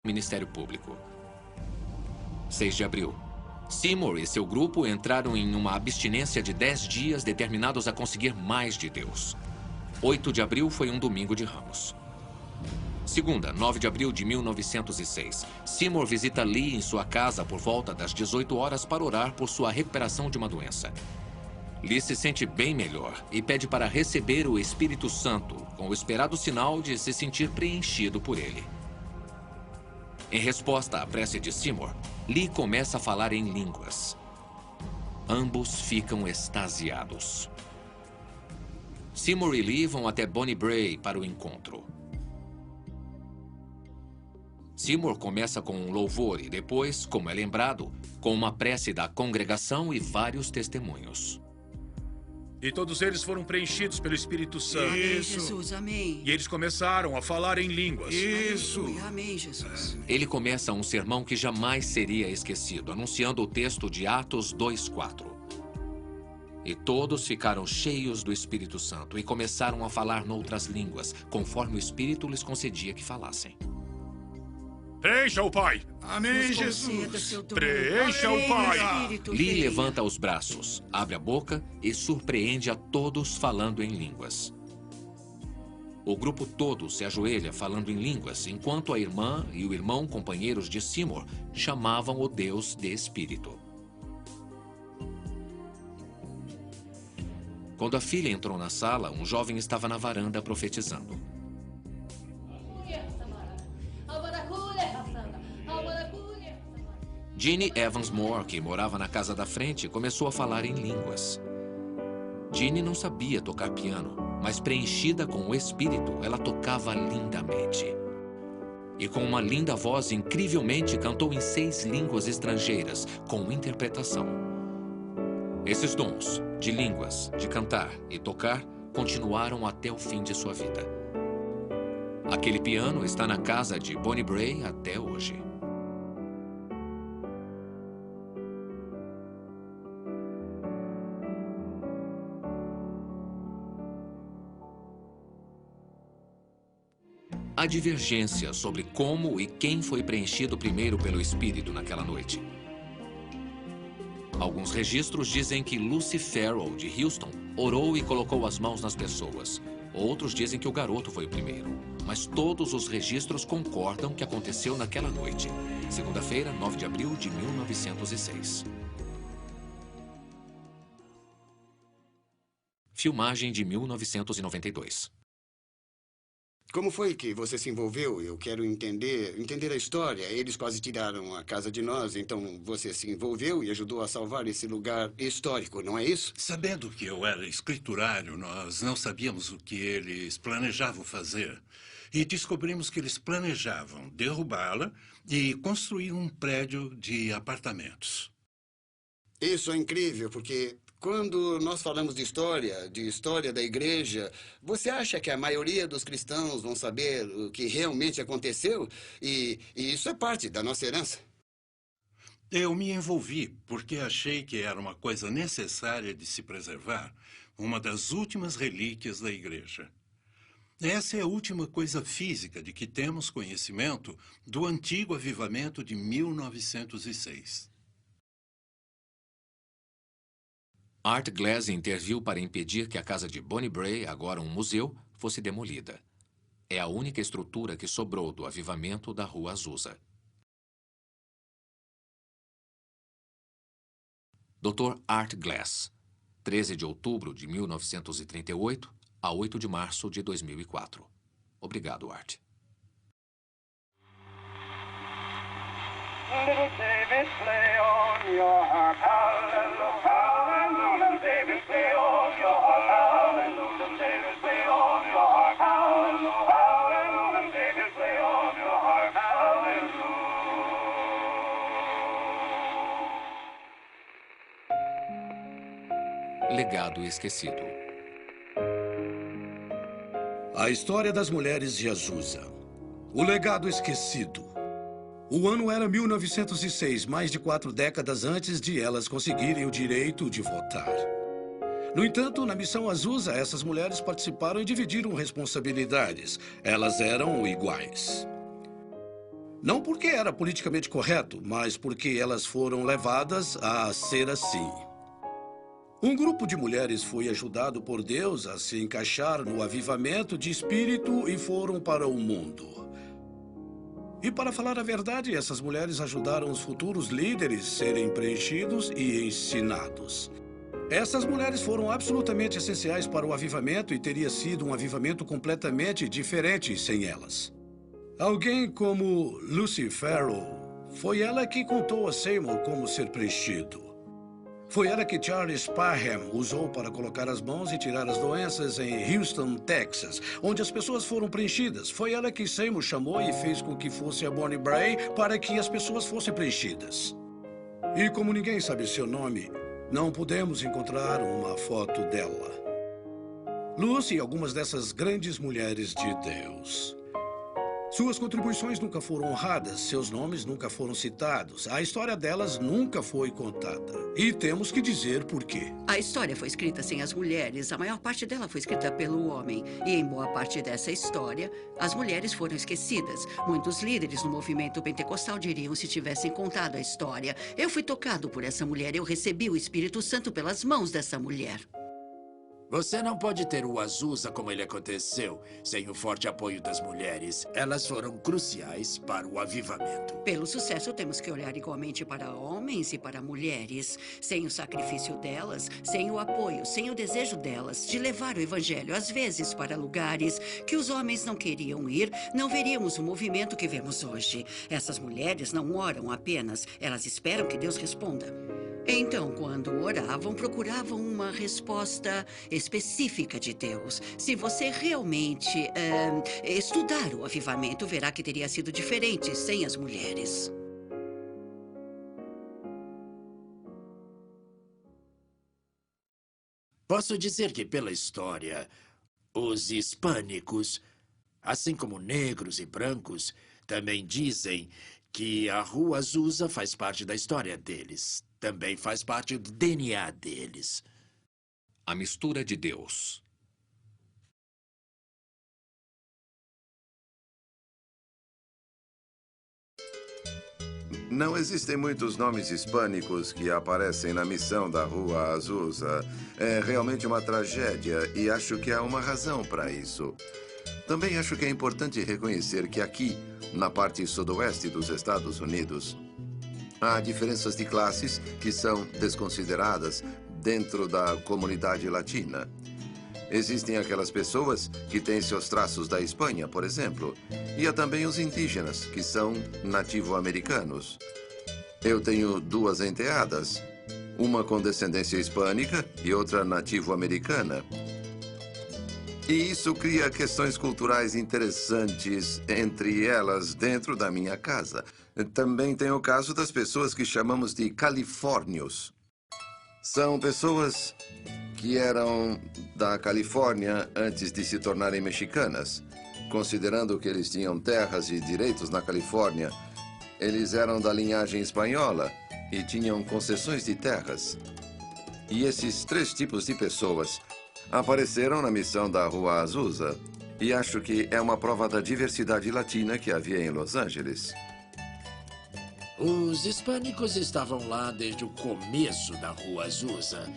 Ministério Público. 6 de abril. Seymour e seu grupo entraram em uma abstinência de 10 dias determinados a conseguir mais de Deus. 8 de abril foi um domingo de Ramos. Segunda, 9 de abril de 1906. Seymour visita Lee em sua casa por volta das 18 horas para orar por sua recuperação de uma doença. Lee se sente bem melhor e pede para receber o Espírito Santo, com o esperado sinal de se sentir preenchido por ele. Em resposta à prece de Seymour, Lee começa a falar em línguas. Ambos ficam extasiados. Seymour e Lee vão até Bonnie Brae para o encontro. Seymour começa com um louvor e depois, como é lembrado, com uma prece da congregação e vários testemunhos. E todos eles foram preenchidos pelo Espírito Santo. Amém, Jesus, amém. E eles começaram a falar em línguas. Isso. Amém, Jesus. Ele começa um sermão que jamais seria esquecido, anunciando o texto de Atos 2:4. E todos ficaram cheios do Espírito Santo e começaram a falar noutras línguas, conforme o Espírito lhes concedia que falassem. Preencha o Pai. Amém, Jesus. Preencha o Pai. Lee levanta os braços, abre a boca e surpreende a todos falando em línguas. O grupo todo se ajoelha falando em línguas, enquanto a irmã e o irmão, companheiros de Seymour, chamavam o Deus de Espírito. Quando a filha entrou na sala, um jovem estava na varanda profetizando. Jeannie Evans Moore, que morava na casa da frente, começou a falar em línguas. Jeannie não sabia tocar piano, mas preenchida com o Espírito, ela tocava lindamente. E com uma linda voz, incrivelmente cantou em 6 línguas estrangeiras, com interpretação. Esses dons, de línguas, de cantar e tocar, continuaram até o fim de sua vida. Aquele piano está na casa de Bonnie Brae até hoje. Há divergência sobre como e quem foi preenchido primeiro pelo Espírito naquela noite. Alguns registros dizem que Lucy Farrell, de Houston, orou e colocou as mãos nas pessoas. Outros dizem que o garoto foi o primeiro. Mas todos os registros concordam que aconteceu naquela noite. Segunda-feira, 9 de abril de 1906. Filmagem de 1992. Como foi que você se envolveu? Eu quero entender a história. Eles quase tiraram a casa de nós, então você se envolveu e ajudou a salvar esse lugar histórico, não é isso? Sabendo que eu era escriturário, nós não sabíamos o que eles planejavam fazer. E descobrimos que eles planejavam derrubá-la e construir um prédio de apartamentos. Isso é incrível, porque quando nós falamos de história da igreja, você acha que a maioria dos cristãos vão saber o que realmente aconteceu? E isso é parte da nossa herança. Eu me envolvi porque achei que era uma coisa necessária de se preservar, uma das últimas relíquias da igreja. Essa é a última coisa física de que temos conhecimento do antigo avivamento de 1906. Art Glass interviu para impedir que a casa de Bonnie Brae, agora um museu, fosse demolida. É a única estrutura que sobrou do avivamento da Rua Azusa. Dr. Art Glass, 13 de outubro de 1938 a 8 de março de 2004. Obrigado, Art. Little David, play on your harp, hallelujah, hallelujah. David, play on your harp, hallelujah. David, play on your harp, hallelujah, hallelujah. David, play on your harp, hallelujah. Legado esquecido. A história das mulheres de Azusa. O legado esquecido. O ano era 1906, mais de 4 décadas antes de elas conseguirem o direito de votar. No entanto, na missão Azusa, essas mulheres participaram e dividiram responsabilidades. Elas eram iguais. Não porque era politicamente correto, mas porque elas foram levadas a ser assim. Um grupo de mulheres foi ajudado por Deus a se encaixar no avivamento de espírito e foram para o mundo. E para falar a verdade, essas mulheres ajudaram os futuros líderes a serem preenchidos e ensinados. Essas mulheres foram absolutamente essenciais para o avivamento e teria sido um avivamento completamente diferente sem elas. Alguém como Lucy Farrell, foi ela que contou a Seymour como ser preenchido. Foi ela que Charles Parham usou para colocar as mãos e tirar as doenças em Houston, Texas, onde as pessoas foram preenchidas. Foi ela que Seymour chamou e fez com que fosse a Bonnie Bray para que as pessoas fossem preenchidas. E como ninguém sabe seu nome, não pudemos encontrar uma foto dela. Lucy e algumas dessas grandes mulheres de Deus. Suas contribuições nunca foram honradas, seus nomes nunca foram citados, a história delas nunca foi contada. E temos que dizer por quê. A história foi escrita sem as mulheres. A maior parte dela foi escrita pelo homem. E em boa parte dessa história, as mulheres foram esquecidas. Muitos líderes no movimento pentecostal diriam se tivessem contado a história. Eu fui tocado por essa mulher. Eu recebi o Espírito Santo pelas mãos dessa mulher. Você não pode ter o Azusa como ele aconteceu, sem o forte apoio das mulheres. Elas foram cruciais para o avivamento. Pelo sucesso, temos que olhar igualmente para homens e para mulheres. Sem o sacrifício delas, sem o apoio, sem o desejo delas de levar o evangelho, às vezes, para lugares que os homens não queriam ir, não veríamos o movimento que vemos hoje. Essas mulheres não oram apenas, elas esperam que Deus responda. Então, quando oravam, procuravam uma resposta específica de Deus. Se você realmente estudar o avivamento, verá que teria sido diferente sem as mulheres. Posso dizer que, pela história, os hispânicos, assim como negros e brancos, também dizem que a Rua Azusa faz parte da história deles. Também faz parte do DNA deles. A mistura de Deus. Não existem muitos nomes hispânicos que aparecem na missão da Rua Azusa. É realmente uma tragédia e acho que há uma razão para isso. Também acho que é importante reconhecer que aqui, na parte sudoeste dos Estados Unidos, há diferenças de classes que são desconsideradas dentro da comunidade latina. Existem aquelas pessoas que têm seus traços da Espanha, por exemplo, e há também os indígenas, que são nativo-americanos. Eu tenho duas enteadas, uma com descendência hispânica e outra nativo-americana. E isso cria questões culturais interessantes entre elas dentro da minha casa. Também tem o caso das pessoas que chamamos de califórnios. São pessoas que eram da Califórnia antes de se tornarem mexicanas. Considerando que eles tinham terras e direitos na Califórnia, eles eram da linhagem espanhola e tinham concessões de terras. E esses três tipos de pessoas apareceram na missão da Rua Azusa. E acho que é uma prova da diversidade latina que havia em Los Angeles. Os hispânicos estavam lá desde o começo da Rua Azusa.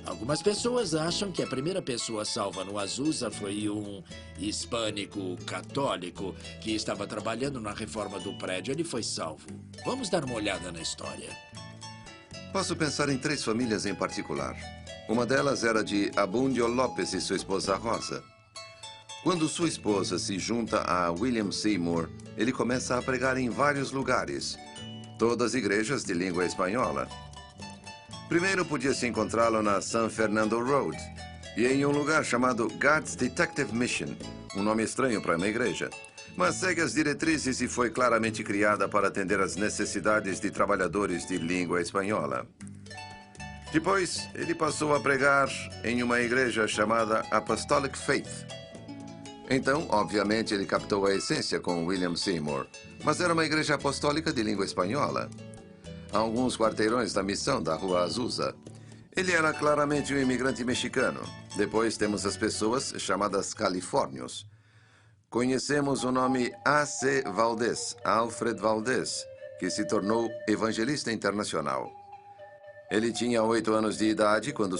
Algumas pessoas acham que a primeira pessoa salva no Azusa foi um hispânico católico que estava trabalhando na reforma do prédio. Ele foi salvo. Vamos dar uma olhada na história. Posso pensar em três famílias em particular. Uma delas era de Abundio Lopes e sua esposa Rosa. Quando sua esposa se junta a William Seymour, ele começa a pregar em vários lugares, todas igrejas de língua espanhola. Primeiro podia-se encontrá-lo na San Fernando Road e em um lugar chamado God's Detective Mission, um nome estranho para uma igreja, mas segue as diretrizes e foi claramente criada para atender às necessidades de trabalhadores de língua espanhola. Depois, ele passou a pregar em uma igreja chamada Apostolic Faith. Então, obviamente, ele captou a essência com William Seymour, mas era uma igreja apostólica de língua espanhola. A alguns quarteirões da missão da Rua Azusa, ele era claramente um imigrante mexicano. Depois temos as pessoas chamadas califórnios. Conhecemos o nome A.C. Valdez, Alfred Valdez, que se tornou evangelista internacional. Ele tinha 8 anos de idade quando